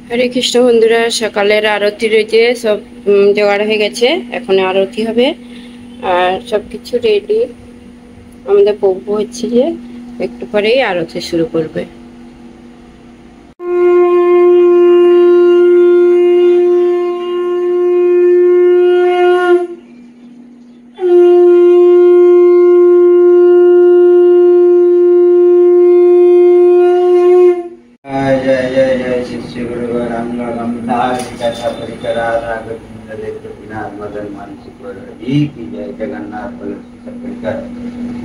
হরে কৃষ্ণ বন্ধুরা, সকালের আরতি রয়েছে, সব জোগাড় হয়ে গেছে। এখন আরতি হবে আর সবকিছু রেডি। আমাদের প্রভু হচ্ছে যে একটু পরেই আরতি শুরু করবে।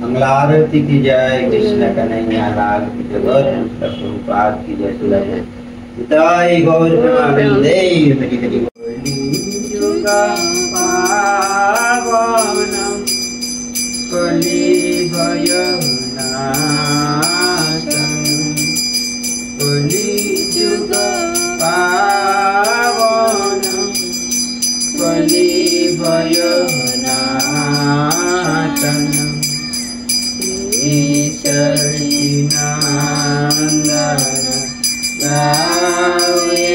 मंगलारती की जय। कृष्ण कन्हैया लाल की जय। प्रभुपाद की जय। जय गौर प्रेमानंदे हरि हरि बोल। कलि भयनाशनम कलि युग पावनम कलि भयनाशनम सच्चिदानंद गावे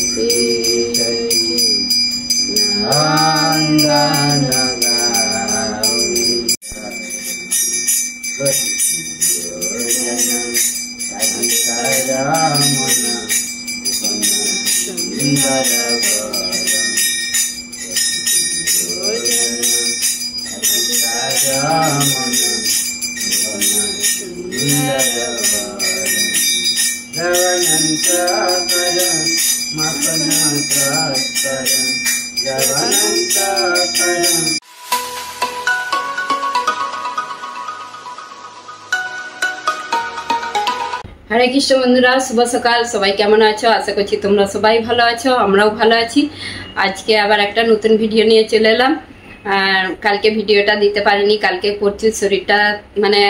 सच्चिदानंद गावे হরে কৃষ্ণ বন্ধুরা, শুভ সকাল। সবাই কেমন আছো? আশা করছি তোমরা সবাই ভালো আছো, আমরাও ভালো আছি। আজকে আবার একটা নতুন ভিডিও নিয়ে চলে এলাম। আর কালকে ভিডিওটা দিতে পারিনি, কালকে প্রচুর শরীরটা মানে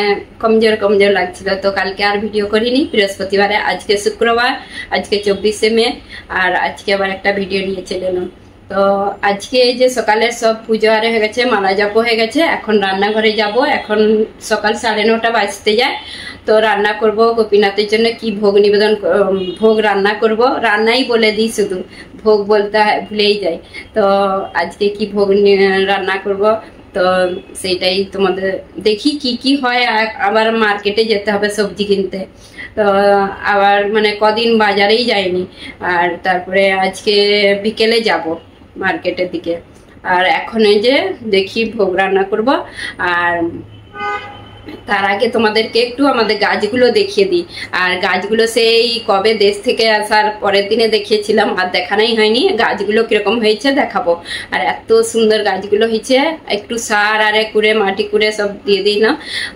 কমজোর লাগছিল, তো কালকে আর ভিডিও করিনি। বৃহস্পতিবারে, আজকে শুক্রবার, আজকে 24শে মে, আর আজকে আবার একটা ভিডিও নিয়ে চলে এলাম। তো আজকে যে সকালের সব পুজো আরে হয়ে গেছে, মালা জপ হয়ে গেছে। এখন রান্নাঘরে যাব। এখন সকাল 9:30 বাজতে যায়। তো রান্না করব গোপীনাথের জন্য কি ভোগ নিবেদন, ভোগ রান্না করব। রান্নাই বলে দিই, শুধু ভোগ বলতে ভুলেই যাই। তো আজকে কি ভোগ রান্না করব, তো সেইটাই তোমাদের দেখি কি কি হয়। আবার মার্কেটে যেতে হবে সবজি কিনতে। তো আবার মানে কদিন বাজারেই যাইনি। আর তারপরে আজকে বিকেলে যাব মার্কেটের দিকে। আর এখন এই যে দেখি ভোগ রান্না করব। আর তার আগে তোমাদেরকে একটু আমাদের গাছগুলো দেখিয়ে দিই। আর গাছগুলো সেই কবে দেশ থেকে আসার পরের দিনে দেখিয়েছিলাম, আর দেখানোই হয়নি। গাছগুলো কিরকম হয়েছে দেখাবো। আর এত সুন্দর গাছগুলো হয়েছে। একটু সার আরে কুড়ে মাটি কুড়ে সব দিয়ে দিই না।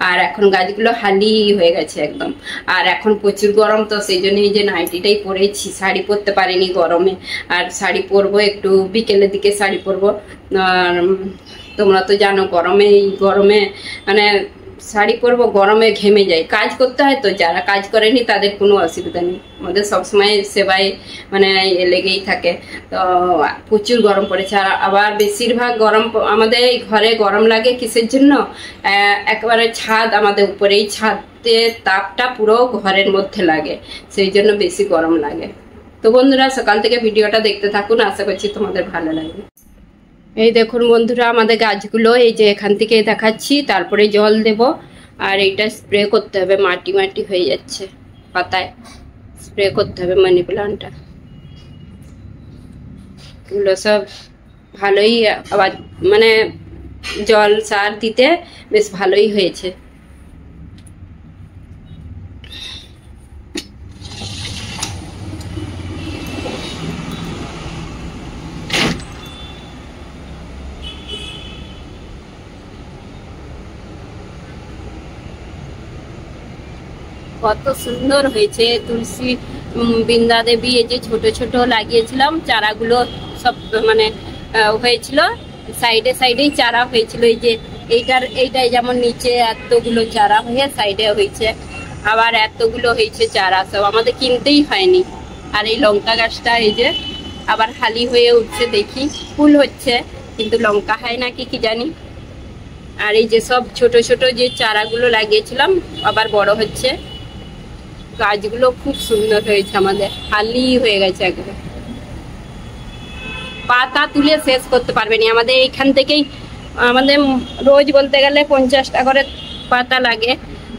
আর এখন গাছগুলো হালি হয়ে গেছে একদম। আর এখন প্রচুর গরম, তো সেই জন্য এই যে নাইটিটাই পরেছি, শাড়ি পরতে পারিনি গরমে। আর শাড়ি পরবো একটু বিকেলের দিকে, শাড়ি পরবো। আর তোমরা তো জানো গরমে মানে শাড়ি পরবো, গরমে ঘেমে যায়। কাজ করতে হয়, তো যারা কাজ করেনি তাদের কোনো অসুবিধা নেই। আমাদের সবসময় সেবাই মানে লেগেই থাকে। তো প্রচুর গরম পড়েছে। আর আবার বেশিরভাগ গরম আমাদের ঘরে গরম লাগে কিসের জন্য? একেবারে ছাদ আমাদের উপরে, এই ছাদের তাপটা পুরো ঘরের মধ্যে লাগে, সেই জন্য বেশি গরম লাগে। তো বন্ধুরা, সকাল থেকে ভিডিওটা দেখতে থাকুন, আশা করছি তোমাদের ভালো লাগবে। এই দেখুন বন্ধুরা, আমাদের গাছগুলো এই যে এখান থেকে দেখাচ্ছি। তারপরে জল দেব। আর এইটা স্প্রে করতে হবে, মাটি মাটি হয়ে যাচ্ছে পাতায়, স্প্রে করতে হবে মানি প্লান্টটা। এগুলো সব ভালোই আবার মানে জল সার দিতে বেশ ভালোই হয়েছে। কত সুন্দর হয়েছে তুলসী বৃন্দা দেবী। এই যে ছোট ছোট লাগিয়েছিলাম চারাগুলো, সব মানে হয়েছিল সাইডে সাইডেই চারা হয়েছিল। এই যে এইটাই যেমন নিচে এতগুলো চারা হয়ে সাইডে হয়েছে, আবার এতগুলো হয়েছে চারা, সব আমাদের কিনতেই হয়নি। আর এই লঙ্কা গাছটা এই যে আবার হালি হয়ে উঠছে, দেখি ফুল হচ্ছে কিন্তু লঙ্কা হয় না কি জানি। আর এই যে সব ছোট ছোট যে চারাগুলো লাগিয়েছিলাম আবার বড় হচ্ছে। গাছগুলো খুব সুন্দর হয়েছে, আমাদের খালি হয়ে গেছে একদম, পাতা তুলে শেষ করতে পারবেনি। আমাদের এইখান থেকেই আমাদের রোজ বলতে গেলে 50টা করে পাতা লাগে,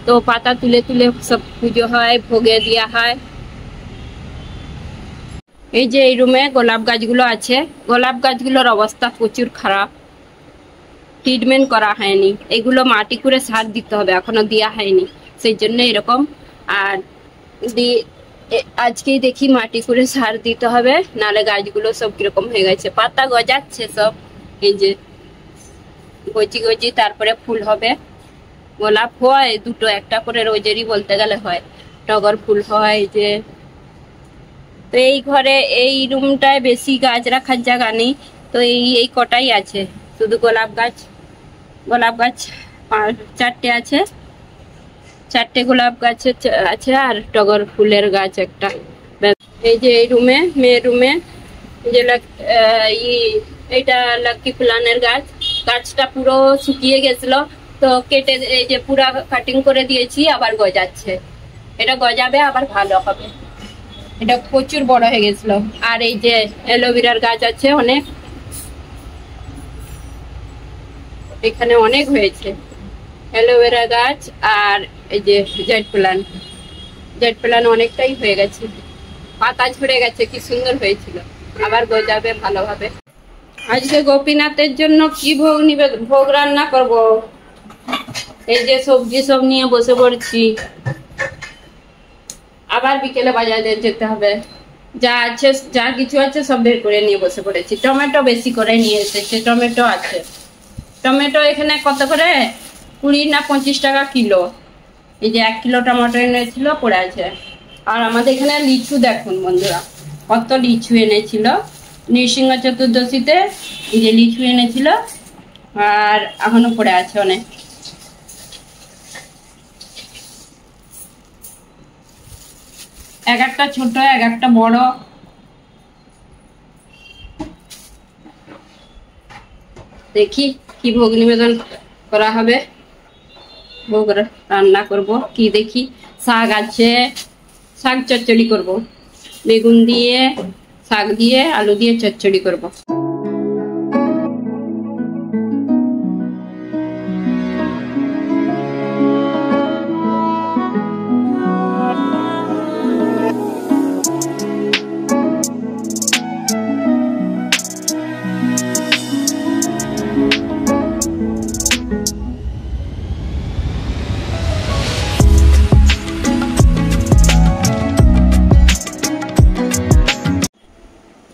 তো পাতা তুলে তুলে সব পুজো হয়, ভোগে দেওয়া হয়। এই যে এই রুমে গোলাপ গাছগুলো আছে, গোলাপ গাছগুলোর অবস্থা প্রচুর খারাপ, ট্রিটমেন্ট করা হয়নি। এগুলো মাটি করে সার দিতে হবে, এখনো দেওয়া হয়নি, সেই জন্য এরকম। আর আজকেই দেখি মাটি করে সার দিতে হবে, নালে গাছগুলো সব কিরকম হয়ে গেছে, পাতা গজাচ্ছে সব। এই যে গজি গজি তারপরে ফুল হবে। গোলাপ হয় দুটো, একটা করে রোজেরই বলতে গেলে হয়, টগর ফুল হয়। যে তো এই ঘরে এই রুমটায় বেশি গাছ রাখার জায়গা নেই, তো এই কটাই আছে, শুধু গোলাপ গাছ 4টে আছে, 4টে গোলাপ গাছ আছে আর টগর ফুলের গাছ একটা। এই যে এই রুমে, মেয়ের রুমে যে এইটা লাকি ফুলানের গাছ, গাছটা পুরো শুকিয়ে গেছিল, তো কেটে এই যে পুরা কাটিং করে দিয়েছি, আবার গজাচ্ছে। এটা গজাবে আবার ভালো হবে, এটা প্রচুর বড় হয়ে গেছিল। আর এই যে অ্যালোভেরার গাছ আছে অনেক, এখানে অনেক হয়েছে অ্যালোভেরা গাছ। আর এই যে জেড প্ল্যান অনেকটাই হয়ে গেছে, পাতা ঝরে গেছে, কি সুন্দর হয়েছিল, আবার গজাবে ভালোভাবে। আজকে গোপীনাথের জন্য কি ভোগ রান্না করব, এই যে সবজি সব নিয়ে বসে পড়ছি, আবার বিকেলে বাজারে যেতে হবে। যা আছে, যা কিছু আছে সব বের করে নিয়ে বসে পড়েছি। টমেটো বেশি করে নিয়ে এসেছে, টমেটো আছে। টমেটো এখানে কত করে, 20 না 25 টাকা কিলো। এই যে 1 কিলো টমেটো এনেছিল, পড়ে আছে। আর আমাদের এখানে লিচু দেখুন বন্ধুরা, কত লিচু এনেছিল নৃসিংহ চতুর্দশীতে, এই যে লিচু এনেছিল, আর এখনো পড়ে আছে অনেক। এক একটা ছোট, এক একটা বড়। দেখি কি ভোগ নিবেদন করা হবে, ভোগ রান্না করব কি দেখি। শাক আছে, শাক চচ্চড়ি করব, বেগুন দিয়ে, শাক দিয়ে, আলু দিয়ে চচ্চড়ি করব।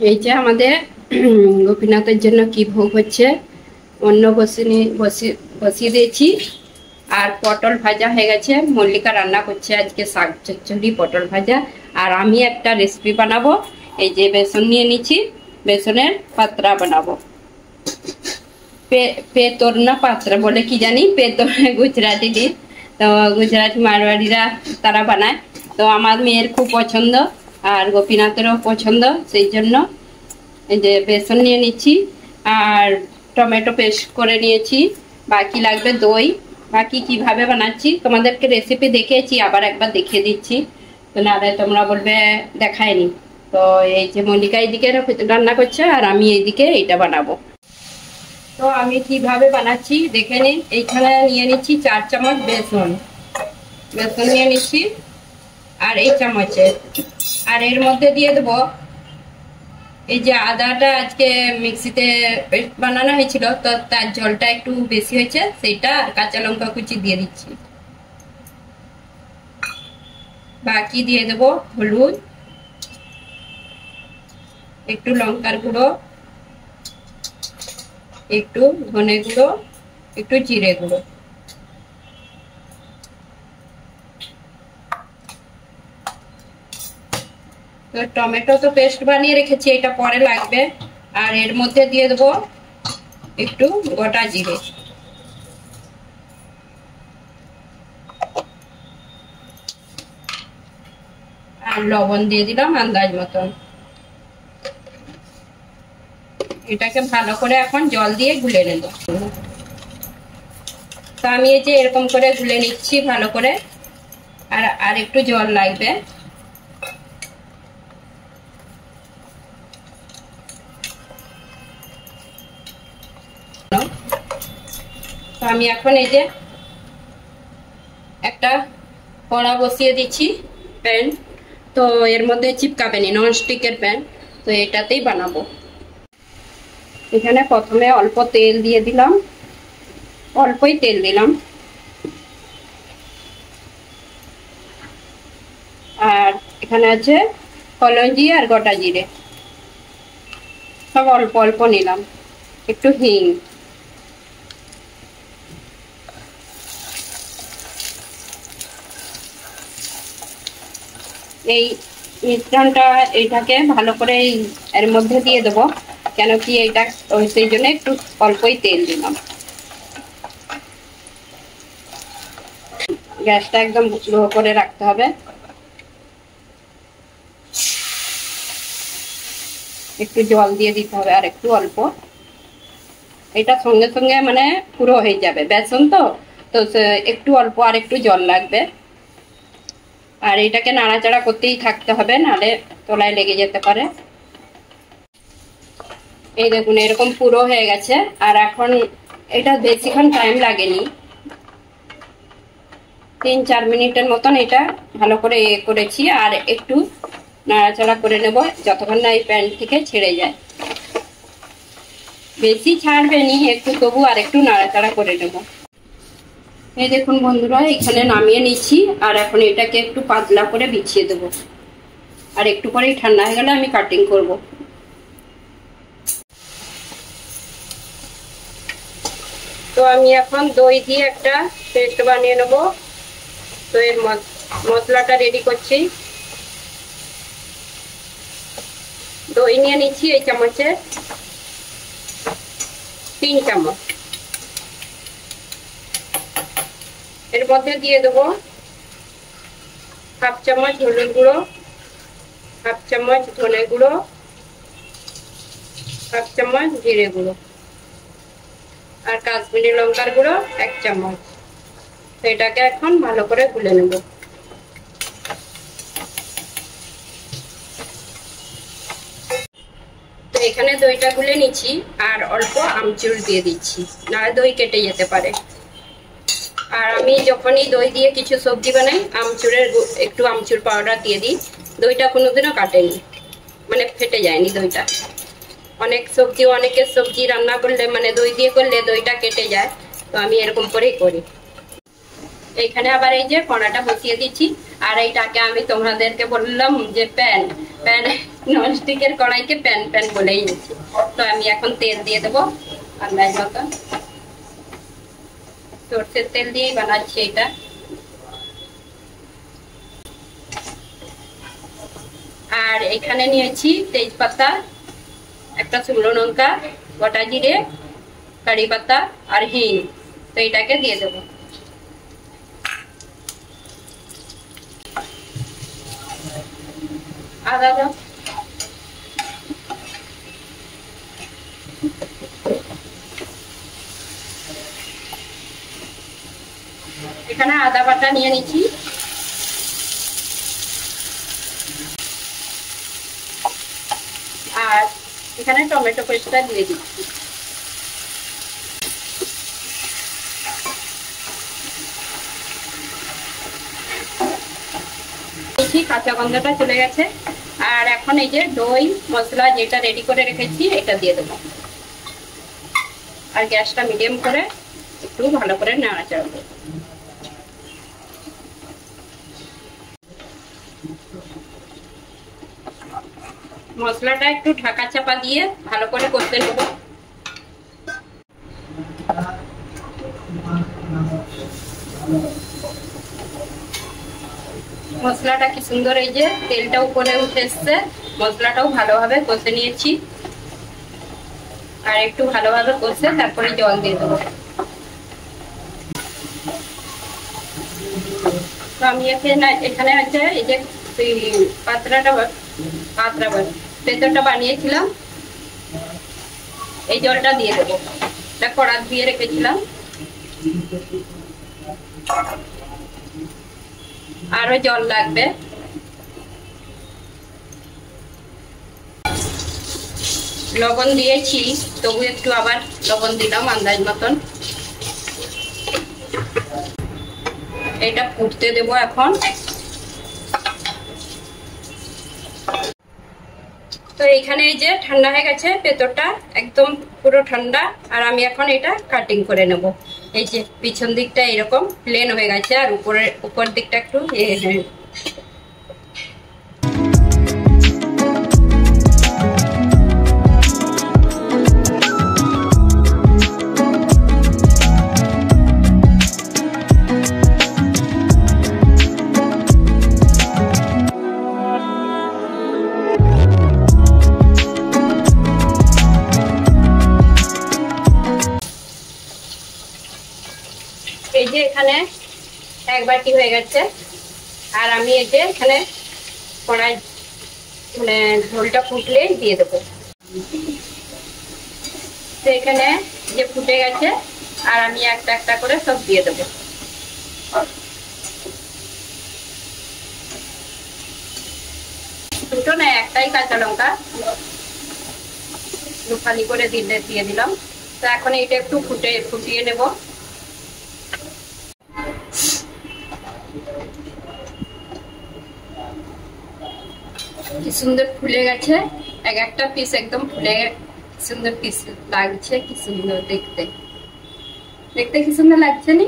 এই যে আমাদের গোপীনাথের জন্য কি ভোগ হচ্ছে, অন্ন বসিয়ে দিয়েছি, আর পটল ভাজা হয়ে গেছে। মল্লিকা রান্না করছে আজকে শাক চচ্চড়ি, পটল ভাজা। আর আমি একটা রেসিপি বানাবো, এই যে বেসন নিয়ে নিচ্ছি, বেসনের পাতরা বানাবো। পেতরনা পাতরা বলে কি জানি, পেতর গুজরাটি ডিশ, তো গুজরাটি মারওয়াড়িরা তারা বানায়, তো আমার মেয়ের খুব পছন্দ আর গোপীনাথেরও পছন্দ, সেই জন্য এই যে বেসন নিয়ে নিচ্ছি আর টমেটো পেস্ট করে নিয়েছি। বাকি লাগবে দই। বাকি কিভাবে বানাচ্ছি তোমাদেরকে রেসিপি দেখিয়েছি, আবার একবার দেখিয়ে দিচ্ছি, তো নাহলে তোমরা বলবে দেখায়নি। তো এই যে মল্লিকা এইদিকে রান্না করছে আর আমি এইদিকে এইটা বানাবো। তো আমি কিভাবে বানাচ্ছি দেখে নিন। এইখানে নিয়ে নিচ্ছি 4 চামচ বেসন নিয়ে নিচ্ছি, আর এই চামচে, আর এর মধ্যে দিয়ে দেবো এই যে আদাটা আজকে মিক্সিতে পেস্ট বানানো হয়েছিল, তো তার জলটা একটু বেশি হয়েছে, সেইটা আর কাঁচা লঙ্কা কুচি দিয়ে দিচ্ছি। বাকি দিয়ে দেবো হলুদ, একটু লঙ্কার গুঁড়ো, একটু ধনে গুঁড়ো, একটু জিরে গুঁড়ো। তো টমেটো তো পেস্ট বানিয়ে রেখেছি, এটা পরে লাগবে। আর এর মধ্যে দিয়ে দেবো একটু গোটা জিরে, আর লবণ দিয়ে দিলাম আন্দাজ মতন। এটাকে ভালো করে এখন জল দিয়ে গুলে নেব। তো আমি এই যে এরকম করে গুলে নিচ্ছি ভালো করে। আর একটু জল লাগবে। তো আমি এখন এই যে একটা কড়া বসিয়ে দিচ্ছি প্যান। তো এর মধ্যে চিপকাবে না, ননস্টিকের প্যান, তো এটাতেই বানাবো। এখানে প্রথমে অল্প তেল দিয়ে দিলাম, অল্পই তেল দিলাম, আর এখানে আছে কলঞ্জি আর গোটা জিরে, সব অল্প অল্প নিলাম, একটু হিং, এই মিশ্রণটা এইটাকে ভালো করে এর মধ্যে দিয়ে দেবো, কেন কি এইটা সেই জন্য একটু অল্পই তেল দিলাম। গ্যাসটা একদম লো করে রাখতে হবে। একটু জল দিয়ে দিতে হবে, আর একটু অল্প, এটা সঙ্গে সঙ্গে মানে পুরো হয়ে যাবে, বেসন তো তো একটু অল্প আর একটু জল লাগবে। আর এটাকে নাড়াচাড়া করতেই থাকতে হবে, নাহলে তলায় লেগে যেতে পারে। এই দেখুন এরকম পুরো হয়ে গেছে। আর এখন এটা বেশিক্ষণ টাইম লাগেনি, 3-4 মিনিটের মতন এটা ভালো করে করেছি। আর একটু নাড়াচাড়া করে নেব যতক্ষণ না এই প্যান থেকে ছেড়ে যায়। বেশি ছাড়বে নি, একটু তবু আর একটু নাড়াচাড়া করে নেব। এই দেখুন বন্ধুরা, এখানে নামিয়ে নিচ্ছি। আর এখন এটাকে একটু পাতলা করে বিছিয়ে দেব, আর একটু পরেই ঠান্ডা হয়ে গেলে আমি কাটিং করব। তো আমি এখন দই দিয়ে একটা পেস্ট বানিয়ে নেব। তো এর মশলাটা রেডি করছি। দই নিয়ে নিচ্ছি এই চামচে 3 চামচ। এর মধ্যে দিয়ে দেবো 1/2 চামচ হলুদ গুঁড়ো, 1/2 চামচ ধনে গুঁড়ো, 1/2 চামচ জিরে গুঁড়ো, আর কাশ্মীরি লঙ্কার গুঁড়ো 1 চামচ। তো এটাকে এখন ভালো করে গুলে নেব। তো এখানে দইটা গুলে নিচ্ছি, আর অল্প আমচুর দিয়ে দিচ্ছি, নাহলে দই কেটে যেতে পারে। আর আমি যখনই দই দিয়ে কিছু সবজি বানাই, একটু আমচুর পাউডার দিয়ে দিই। দইটা কোনোদিনও কাটেনি, মানে ফেটে যায়নি দইটা। অনেকের সবজি রান্না করলে মানে দই দিয়ে করলে দইটা কেটে যায়, তো আমি এরকম করেই করি। এইখানে আবার এই যে কড়াটা বসিয়ে দিচ্ছি। আর এইটাকে আমি তোমাদেরকে বললাম যে প্যান ননস্টিকের কড়াইকে প্যান বলেই নিচ্ছি। তো আমি এখন তেল দিয়ে দেবো আন্দাজ মতো, সরষের তেল দিয়েই বানাচ্ছি এটা। আর এখানে নিয়েছি তেজপাতা, একটা শুকনো লঙ্কা, গোটা জিরে, কারি পাতা আর হিং। তো এটাকে দিয়ে দেবো। আদা দাও, এখানে আদা বাটা নিয়ে নিচ্ছি। আর এখানে টমেটো পেস্টটা দিয়ে দিচ্ছি। কাঁচা গন্ধটা চলে গেছে। আর এখন এই যে দই মশলা যেটা রেডি করে রেখেছি এটা দিয়ে দেবো। আর গ্যাসটা মিডিয়াম করে একটু ভালো করে নাড়াচাড়া করব। মশলাটা একটু ঢাকা চাপা দিয়ে ভালো করে কষতে নেব। মশলাটা কি সুন্দর, এই যে তেলটা উপরে উঠে এসছে, মশলাটাও ভালোভাবে কষে নিয়েছি। আর একটু ভালোভাবে কষে তারপরে জল দিয়ে দেবো। তো আমি এখানে আছে এই যে ভেতরটা বানিয়েছিলাম, এই জলটা দিয়ে দেবো। এটা কড়া দিয়ে রেখেছিলাম। আরো জল লাগবে। লবণ দিয়েছি, তবু একটু আবার লবণ দিলাম আন্দাজ মতন। এটা ফুটতে দেবো এখন। তো এখানে এই যে ঠান্ডা হয়ে গেছে, ভেতরটা একদম পুরো ঠান্ডা। আর আমি এখন এটা কাটিং করে নেব। এই যে পিছন দিকটা এরকম প্লেন হয়ে গেছে, আর উপর দিকটা একটু এই যে এখানে এক বাটি হয়ে গেছে। আর আমি এই যে এখানে কড়াই মানে ঝোলটা ফুটলে দিয়ে দেবো। তো এখানে যে ফুটে গেছে, আর আমি একটা একটা করে সব দিয়ে দেবো। দুটো না, একটাই কাঁচা লঙ্কা দুফালি করে দিয়ে দিলাম। তো এখন এটা একটু ফুটিয়ে নেব। কি সুন্দর ফুলে গেছে, এক একটা পিস একদম ফুলে সুন্দর পিস লাগছে। কি সুন্দর দেখতে, দেখতে কি সুন্দর লাগছে নি?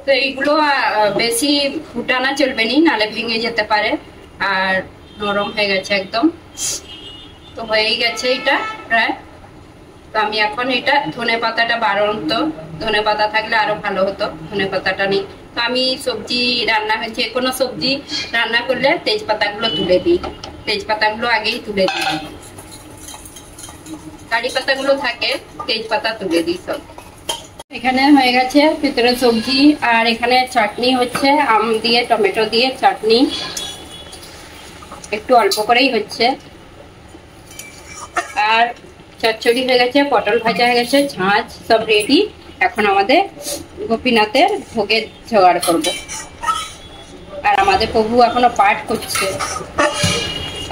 তো এইগুলো বেশি ফুটানো চলবে নি, নালে ভেঙে যেতে পারে। আর নরম হয়ে গেছে একদম। তো হয়েই গেছে এটা প্রায়। তো আমি এখন এটা ধনে পাতাটা বাড়ন্ত, ধনে পাতা থাকলে আরো ভালো হতো, ধনে পাতাটা নেই। তো আমি সবজি রান্না যে কোনো সবজি রান্না করলে তেজপাতাগুলো তুলে দিই, তেজপাতাগুলো আগেই তুলে দিই। কারি পাতাগুলো থাকে, তেজপাতা তুলে দিই সব। এখানে হয়ে গেছে ভিতরে সবজি, আর এখানে চাটনি হচ্ছে, আম দিয়ে টমেটো দিয়ে চাটনি, একটু অল্প করেই হচ্ছে। আর চচ্চড়ি হয়ে গেছে, পটল ভাজা হয়ে গেছে, ঝাঁঝ সব রেডি। এখন আমাদের গোপীনাথের ভোগের জোগাড় করব। আর আমাদের প্রভু এখনো পাঠ করছে,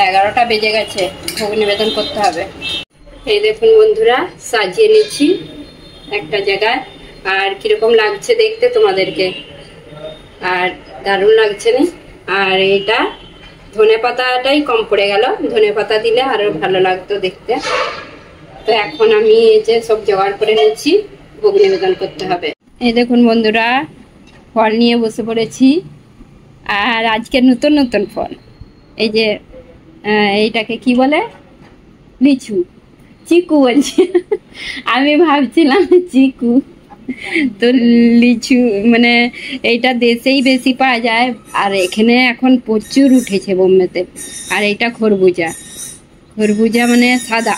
11টা বেজে গেছে, ভোগ নিবেদন করতে হবে। এই দেখুন বন্ধুরা, সাজিয়ে নিচ্ছি একটা জায়গায়। আর কিরকম লাগছে দেখতে তোমাদেরকে, আর দারুণ লাগছে না? আর এটা ধনে পাতাটাই কম পড়ে গেল, ধনে পাতা দিলে আরো ভালো লাগতো দেখতে। তো এখন আমি এই যে সব জোগাড় করে নিচ্ছি, ভোগ নিবেদন করতে হবে। এই দেখুন বন্ধুরা, ফল নিয়ে বসে পড়েছি। আর আজকে নতুন নতুন ফল, এই যে এইটাকে কি বলে, লিচু, চিকু বলছি। আমি ভাবছিলাম চিকু, তো লিচু মানে এইটা দেশেই বেশি পাওয়া যায়। আর এখানে এখন প্রচুর উঠেছে বোম্বেতে। আর এইটা খরবুজা, খরবুজা মানে সাদা।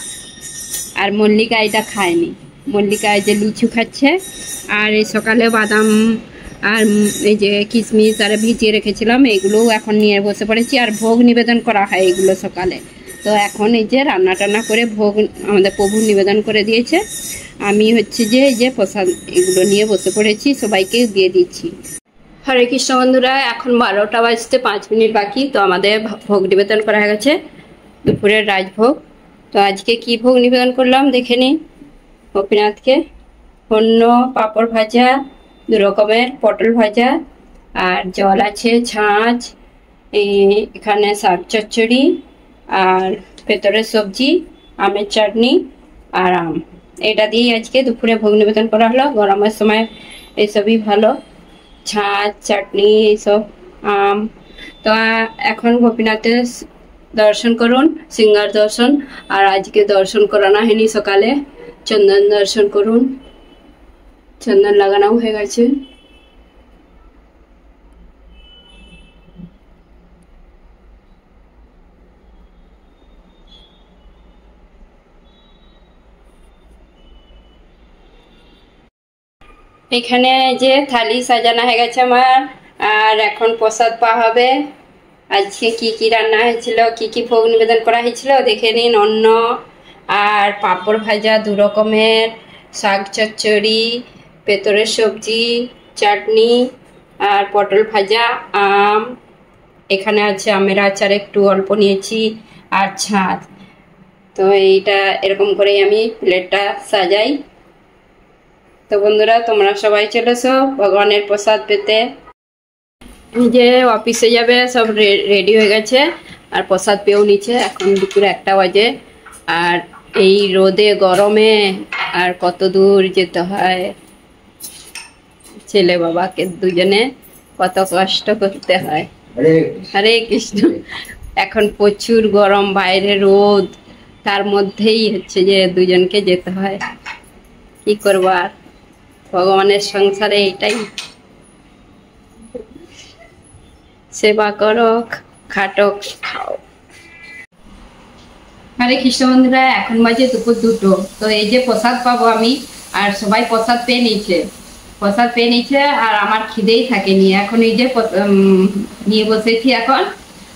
আর মল্লিকা এটা খায়নি, মল্লিকা এই যে লিচু খাচ্ছে। আর এই সকালে বাদাম আর এই যে কিশমিশ আর ভিজিয়ে রেখেছিলাম, এগুলোও এখন নিয়ে বসে পড়েছি। আর ভোগ নিবেদন করা হয় এগুলো সকালে। তো এখন এই যে রান্না টান্না করে ভোগ আমাদের প্রভু নিবেদন করে দিয়েছে। আমি হচ্ছে যে এই যে প্রসাদ এগুলো নিয়ে বসে পড়েছি, সবাইকে দিয়ে দিচ্ছি। হরে কৃষ্ণ বন্ধুরা, এখন 12টা বাজতে 5 মিনিট বাকি। তো আমাদের ভোগ নিবেদন করা হয়ে গেছে, দুপুরের রাজভোগ। তো আজকে কি ভোগ নিবেদন করলাম দেখে নিন। গোপীনাথকে অন্য পাঁপড় ভাজা, 2 রকমের পটল ভাজা, আর জল আছে, ছাঁচ, এখানে শাক চচ্চড়ি, আর ভেতরের সবজি, আমের চাটনি আর আম। এটা দিয়েই আজকে দুপুরে ভোগ নিবেদন করা হলো। গরমের সময় এইসবই ভালো, ছাঁচ চাটনি এইসব, আম। তো এখন গোপীনাথের দর্শন করুন, সিঙ্গার দর্শন। আর আজকে দর্শন করানো হয়নি সকালে, চন্দন দর্শন করুন, চন্দন লাগানো হয়ে গেছে। এখানে যে থালি সাজানো হয়ে গেছে আমার। আর এখন প্রসাদ পাওয়া হবে। আজকে কি কি রান্না হয়েছিল, কি কি ভোগ নিবেদন করা হয়েছিল দেখে নিন। অন্ন আর পাঁপড় ভাজা 2 রকমের, শাক চচ্চড়ি, পেতরের সবজি, চাটনি আর পটল ভাজা, আম, এখানে আছে আমের আচার একটু অল্প নিয়েছি আর ছাঁচ। তো এইটা এরকম করেই আমি প্লেটটা সাজাই। তো বন্ধুরা তোমরা সবাই চলেছো ভগবানের প্রসাদ পেতে। যে অফিসে যাবে সব রেডি হয়ে গেছে আর প্রসাদ পেয়েও নিচ্ছে। এখন দুপুর 1টা বাজে আর এই রোদে গরমে আর কত দূর যেতে হয়, ছেলে বাবাকে দুজনে কত কষ্ট করতে হয়। হরে কৃষ্ণ। এখন প্রচুর গরম, বাইরে রোদ, তার মধ্যেই হচ্ছে যে দুজনকে যেতে হয়। কি করবো আর, ভগবানের সংসারে এইটাই, সেবা করো, খাটো, খাও। হরে কৃষ্ণ বন্ধুরা, এখন বাজে দুপুর 2টো। তো এই যে প্রসাদ পাবো আমি, আর সবাই প্রসাদ পেয়ে নিচ্ছে আর আমার খিদেই থাকেনি। এখন এই যে নিয়ে বসেছি, এখন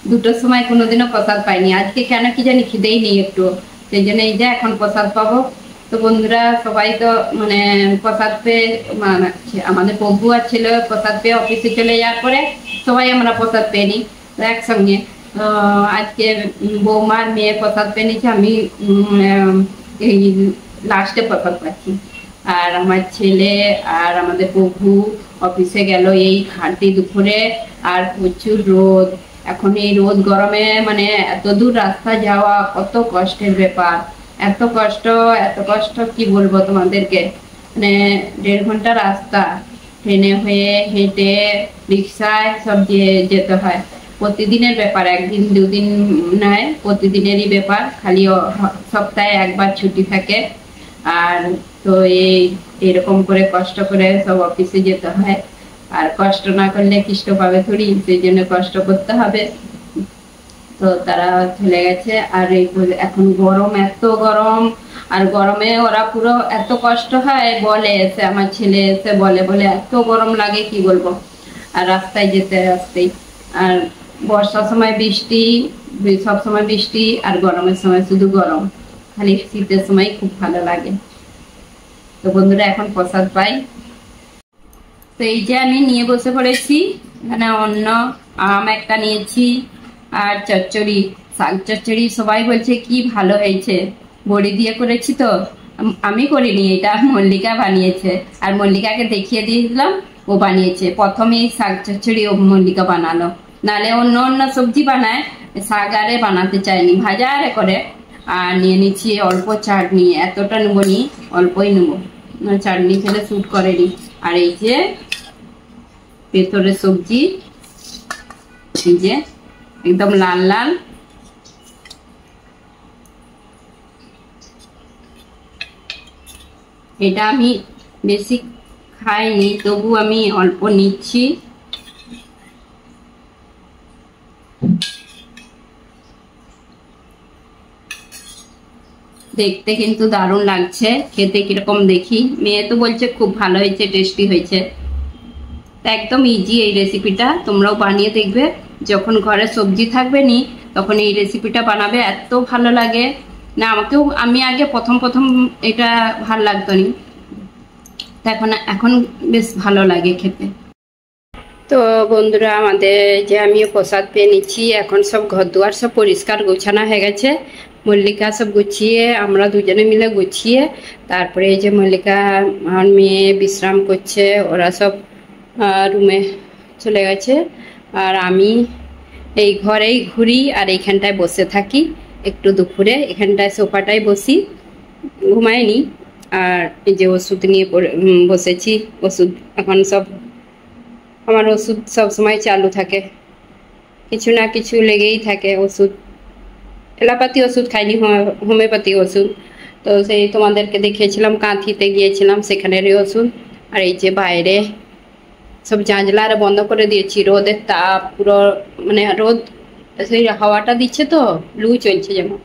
2টোর সময় কোনোদিনও প্রসাদ পাইনি, আজকে কেন কি জানি খিদেই নেই একটু, সেই জন্য এই যে এখন প্রসাদ পাবো। তো বন্ধুরা সবাই তো মানে প্রসাদ পেয়ে, আমাদের প্রভু আর ছেলে প্রসাদ পেয়ে অফিসে চলে যাওয়ার পরে সবাই আমরা প্রসাদ পেয়ে নিই একসঙ্গে। আজকে বৌমার মেয়ে প্রসাদ পেয়ে নিচ্ছে, আমি এই লাস্টে প্রসাদ পাচ্ছি। আর আমার ছেলে আর আমাদের প্রভু অফিসে গেল এই খাঁটি দুপুরে, আর প্রচুর রোদ। এখন এই রোদ গরমে মানে এত দূর রাস্তা যাওয়া কত কষ্টের ব্যাপার, এত কষ্ট কি বলবো তোমাদেরকে। মানে 1.5 ঘন্টা রাস্তা ট্রেনে হয়ে, হেঁটে, রিক্সায় সব যেতে হয়। প্রতিদিনের ব্যাপার, 1 দিন 2 দিন নয়, প্রতিদিনেরই ব্যাপার। খালি সপ্তাহে 1বার ছুটি থাকে। আর তো এরকম করে কষ্ট করে সব অফিসে যেতে হয়, আর কষ্ট না করলে কৃষ্ণ পাবে থোড়ি, সেই জন্য কষ্ট করতে হবে। তো তারা চলে গেছে। আর এখন গরম, এত গরম, আর গরমে ওরা পুরো এত কষ্ট হয় বলে, এসে আমার ছেলে এসে বলে এত গরম লাগে কি বলবো। আর রাস্তায় যেতে আসতেই, আর বর্ষার সময় বৃষ্টি, সব সময় বৃষ্টি, আর গরমের সময় শুধু গরম, খালি শীতের সময় খুব ভালো লাগে। তো বন্ধুরা এখন প্রসাদ পাই। তো এই যে আমি নিয়ে বসে পড়েছি, এখানে অন্ন, আম একটা নিয়েছি আর চচ্চড়ি, শাক চচ্চড়ি। সবাই বলছে কি ভালো হয়েছে, বড়ি দিয়ে করেছি। তো আমি করিনি, এটা মল্লিকা বানিয়েছে, আর মল্লিকাকে দেখিয়ে দিয়েছিলাম, ও বানিয়েছে। প্রথমে শাক চচ্চড়ি ও মল্লিকা বানালো, নালে অন্য সবজি বানায়, শাক আরে বানাতে চায়নি, ভাজা আরে করে। আর নিয়ে নিচ্ছি অল্প চাটনি, এতটা নেবো নি, অল্পই নেবো, চাটনি খেলে স্যুট করেনি। আর এই যে পেতরের সবজি, এই যে একদম লাল লাল, এটা আমি বেশি খাইনি, তবু আমি অল্প নিচ্ছি। দেখতে কিন্তু দারুণ লাগছে, খেতে কিরকম দেখি। মেয়ে তো বলছে খুব ভালো হয়েছে, টেস্টি হয়েছে। একদম ইজি এই রেসিপিটা, তোমরাও বানিয়ে দেখবে। যখন ঘরে সবজি থাকবে নি, তখন এই রেসিপিটা বানাবে, এত ভালো লাগে না। আমাকেও, আমি আগে প্রথম এটা ভালো লাগতো নি, এখন বেশ ভালো লাগে খেতে। তো বন্ধুরা আমাদের যে আমিও প্রসাদ পেয়ে নিচ্ছি, এখন সব ঘর দুয়ার সব পরিষ্কার গোছানো হয়ে গেছে। মল্লিকা সব গুছিয়ে, আমরা দুজনে মিলে গুছিয়ে, তারপরে এই যে মল্লিকা আর মেয়ে বিশ্রাম করছে, ওরা সব রুমে চলে গেছে। আর আমি এই ঘরেই ঘুরি আর এইখানটায় বসে থাকি, একটু দুপুরে এখানটায় সোফাটায় বসি, ঘুমাইনি। আর এই যে ওষুধ নিয়ে বসেছি, ওষুধ এখন সব, আমার ওষুধ সব সময় চালু থাকে, কিছু না কিছু লেগেই থাকে ওষুধ। এলোপ্যাথি ওষুধ খাইনি, হোমিওপ্যাথি ওষুধ। তো সেই তোমাদেরকে দেখিয়েছিলাম, কাঁথিতে গিয়েছিলাম, সেখানেরই ওষুধ। আর এই যে বাইরে সব জানলা বন্ধ করে দিয়েছি, রোদের তাপ পুরো, মানে রোদ সেই হাওয়াটা দিচ্ছে, তো লু চলছে যেমন।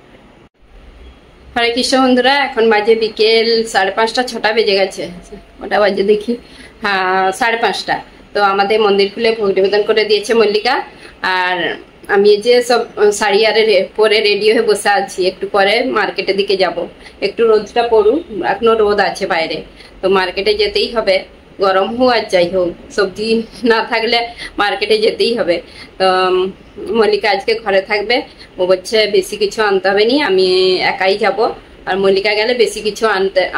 হরে কৃষ্ণ বন্ধুরা, এখন বাজে বিকেল 5:30, 6টা বেজে গেছে, ওটা বাজে দেখি, হ্যাঁ 5:30। তো আমাদের মন্দির খুলে ভোগ নিবেদন করে দিয়েছে মল্লিকা। আর আমি এই যে সব শাড়ি আরে পরে রেডি হয়ে বসে আছি, একটু পরে মার্কেটের দিকে যাব। একটু রোদটা পড়ুক, এখনো রোদ আছে বাইরে, তো মার্কেটে যেতেই হবে, গরম হোক আর যাই হোক, সবজি না থাকলে মার্কেটে যেতেই হবে। তো মল্লিকা আজকে ঘরে থাকবে, ও বলছে বেশি কিছু আনতে হবে নি, আমি একাই যাব। আর মল্লিকা গেলে বেশি কিছু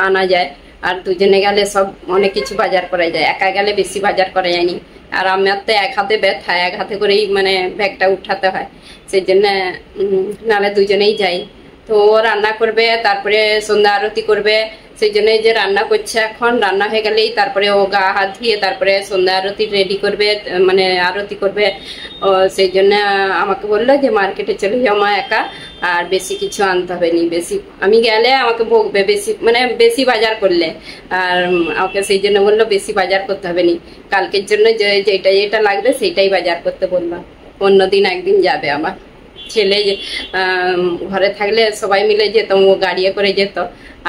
আনা যায়, আর দুজনে গেলে সব অনেক কিছু বাজার করা যায়, একা গেলে বেশি বাজার করা যায়নি। আর আমার তো এক হাতে ব্যথা, এক হাতে করেই মানে ব্যাগটা উঠাতে হয়, সেই জন্য নাহলে দুজনেই যাই। তো ও রান্না করবে, তারপরে সন্ধ্যা আরতি করবে, সেই জন্য যে রান্না করছে এখন, রান্না হয়ে গেলেই তারপরে ও গা হাত ধুয়ে তারপরে সন্ধ্যা আরতি রেডি করবে, মানে আরতি করবে। ও সেই জন্য আমাকে বললো যে মার্কেটে চলে যাও মা একা, আর বেশি কিছু আনতে হবে নি, বেশি আমি গেলে আমাকে বকবে বেশি, মানে বেশি বাজার করলে। আর আমাকে সেই জন্য বললো বেশি বাজার করতে হবে নি, কালকের জন্য যেটা যেটা লাগবে সেইটাই বাজার করতে বললাম। অন্যদিন একদিন যাবে আমার ছেলে, ঘরে থাকলে সবাই মিলে যেতাম, ও গাড়িয়ে করে যেত,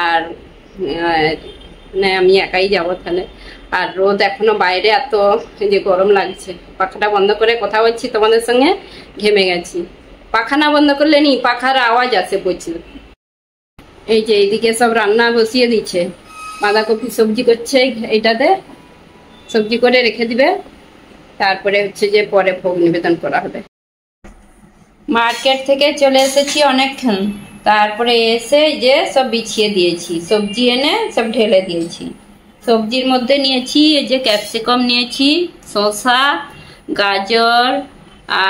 আর না আমি একাই যাবো তাহলে। আর রোদ এখনো বাইরে এত যে গরম লাগছে, পাখাটা বন্ধ করে কথা বলছি তোমাদের সঙ্গে, ঘেমে গেছি। পাখা না বন্ধ করলে নি পাখার আওয়াজ আসে প্রচুর। এই যে এইদিকে সব রান্না বসিয়ে দিচ্ছে, বাঁধাকপি সবজি করছে, এইটাতে সবজি করে রেখে দিবে, তারপরে হচ্ছে যে পরে ভোগ নিবেদন করা হবে। মার্কেট থেকে চলে এসেছি অনেকক্ষণ, তারপরে এসে যে সব বিছিয়ে দিয়েছি, সবজি এনে সব ঢেলে দিয়েছি। সবজির মধ্যে নিয়েছি এই যে ক্যাপসিকাম নিয়েছি, শসা, গাজর,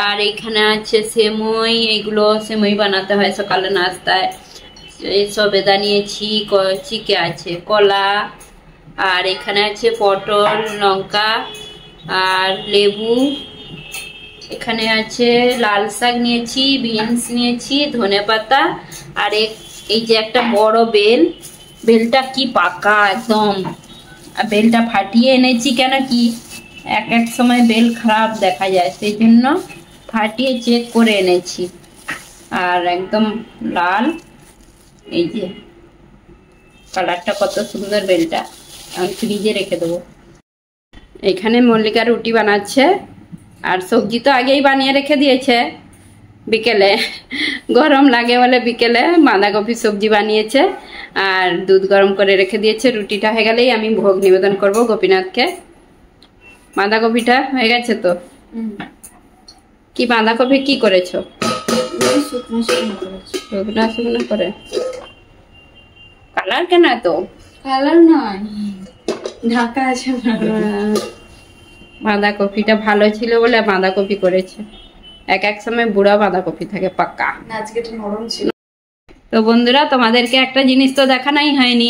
আর এখানে আছে সেমই, এইগুলো সেমই বানাতে হয় সকালে নাস্তায়। এই সবেদা নিয়েছি, চিকে আছে কলা, আর এখানে আছে পটল, লঙ্কা আর লেবু, এখানে আছে লাল শাক নিয়েছি, বিনস নিয়েছি, ধনেপাতা, আর এই যে একটা বড় বেল, বেলটা কি পাকা একদম, আর বেলটা ফাটিয়ে এনেছি, কেন কি এক এক সময় বেল খারাপ দেখা যায়, সেই জন্য ফাটিয়ে চেক করে এনেছি। আর একদম লাল, এই যে কালারটা কত সুন্দর বেলটা, আমি ফ্রিজে রেখে দেবো। এখানে মল্লিকা রুটি বানাচ্ছে, আর সবজি তো আগেই বানিয়ে রেখে দিয়েছে, বিকেলে গরম লাগে বলে বিকেলে বাঁধাকপি সবজি বানিয়েছে, আর দুধ গরম করে রেখে দিয়েছে। রুটিটা হয়ে গেলেই আমি ভোগ নিবেদন করব গোপীনাথকে। বাঁধাকপিটা হয়ে গেছে তো? কি বাঁধাকপি কি করেছো? শুকনো শুকনো করে। কালার কেন তো? কালার নয়, ঢাকা আছে। বাঁধাকপিটা ভালো ছিল বলে বাঁধাকপি করেছে, এক এক সময় বুড়া বাঁধাকপি থাকে পাকা। আজকে তো নরম ছিল। তো বন্ধুরা, তোমাদেরকে একটা জিনিস তো দেখানোই হয়নি,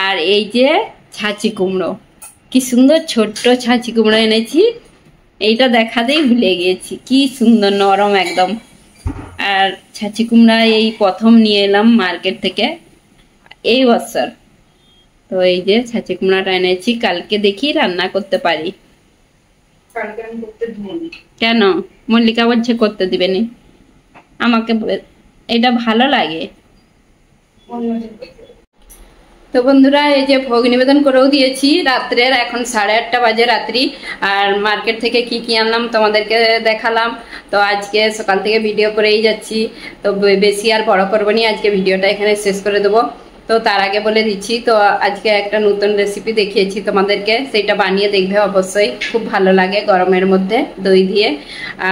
আর এই যে ছাঁচি কুমড়ো, কি সুন্দর ছোট্ট ছাঁচি কুমড়ো এনেছি, এইটা দেখাতেই ভুলে গিয়েছি, কি সুন্দর নরম একদম। আর ছাঁচি কুমড়া এই প্রথম নিয়ে এলাম মার্কেট থেকে এই বছর, তো এই যে ছাঁচি কুমড়াটা এনেছি, কালকে দেখি রান্না করতে পারি। কেন? মল্লিকা বলছে করতে দিবেনি, আমাকে এটা ভালো লাগে। তো বন্ধুরা, এই যে ভোগ নিবেদন করেও দিয়েছি রাত্রের, এখন 8:30 বাজে রাত্রি। আর মার্কেট থেকে কি কি আনলাম তোমাদেরকে দেখালাম। তো আজকে সকাল থেকে ভিডিও করেই যাচ্ছি, তো বেশি আর বড় করবো নি, আজকে ভিডিওটা এখানে শেষ করে দেবো। তো তার আগে বলে দিচ্ছি, তো আজকে একটা নতুন রেসিপি দেখিয়েছি তোমাদেরকে, সেইটা বানিয়ে দেখবে অবশ্যই, খুব ভালো লাগে গরমের মধ্যে দই দিয়ে।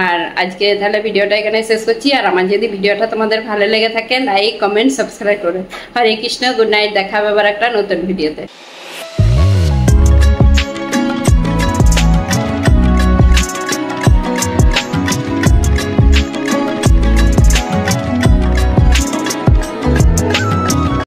আর আজকে তাহলে ভিডিওটা এখানে শেষ করছি। আর আমার যদি ভিডিওটা তোমাদের ভালো লেগে থাকে, লাইক, কমেন্ট, সাবস্ক্রাইব করো। হরে কৃষ্ণ, গুড নাইট, দেখা হবে আবার একটা নতুন ভিডিওতে।